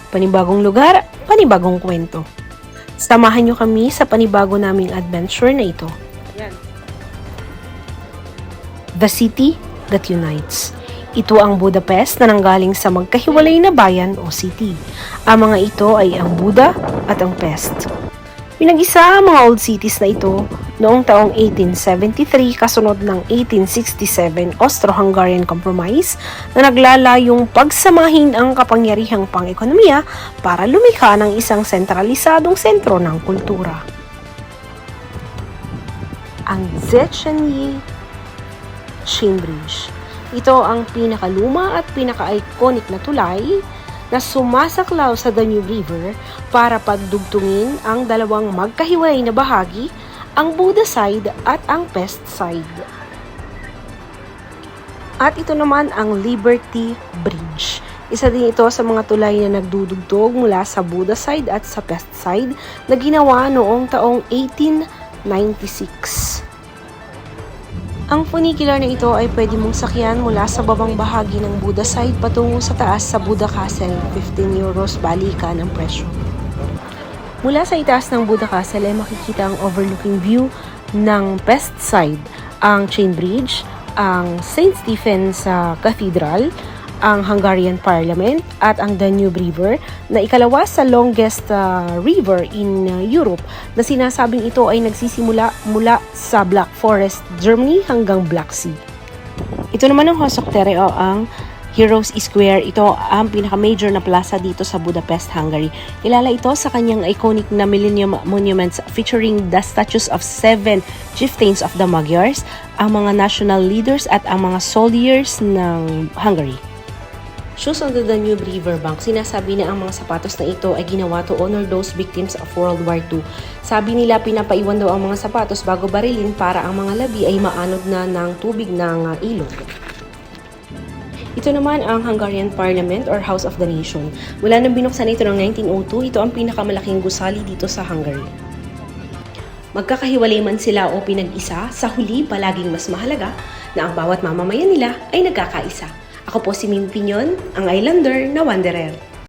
Panibagong lugar, panibagong kwento. Samahan nyo kami sa panibago naming adventure na ito. The City That Unites. Ito ang Budapest na nanggaling sa magkahiwalay na bayan o city. Ang mga ito ay ang Buda at ang Pest. Pinag-isa ang mga old cities na ito noong taong 1873 kasunod ng 1867 Austro-Hungarian Compromise na naglalayong pagsamahin ang kapangyarihang pang-ekonomiya para lumikha ng isang sentralisadong sentro ng kultura. Ang Széchenyi Chain Bridge. Ito ang pinakaluma at pinaka-iconic na tulay na sumasaklaw sa Danube River para pagdugtungin ang dalawang magkahiwalay na bahagi, ang Buda side at ang Pest side. At ito naman ang Liberty Bridge. Isa din ito sa mga tulay na nagdudugtog mula sa Buda side at sa Pest side na ginawa noong taong 1896. Ang funicular na ito ay pwede mong sakyan mula sa babang bahagi ng Buda side patungo sa taas sa Buda Castle, 15 euros balikan ang presyo. Mula sa itaas ng Buda Castle ay makikita ang overlooking view ng Pest side, ang Chain Bridge, ang St. Stephen's Cathedral, ang Hungarian Parliament at ang Danube River na ikalawa sa longest river in Europe na sinasabing ito ay nagsisimula mula sa Black Forest, Germany hanggang Black Sea. Ito naman ang Hosok Tere o ang Heroes Square. Ito ang pinaka-major na plaza dito sa Budapest, Hungary. Kilala ito sa kanyang iconic na Millennium Monuments featuring the statues of 7 chieftains of the Magyars, ang mga national leaders at ang mga soldiers ng Hungary. Shoes on the Danube River Bank, sinasabi na ang mga sapatos na ito ay ginawa to honor those victims of World War II. Sabi nila pinapaiwan daw ang mga sapatos bago barilin para ang mga labi ay maanod na ng tubig ng ilog. Ito naman ang Hungarian Parliament or House of the Nation. Mula nang binuksan ito noong 1902, ito ang pinakamalaking gusali dito sa Hungary. Magkakahiwalay man sila o pinag-isa, sa huli palaging mas mahalaga na ang bawat mamamayan nila ay nagkakaisa. Ako po si Mim Pinyon, ang Islander na Wanderer.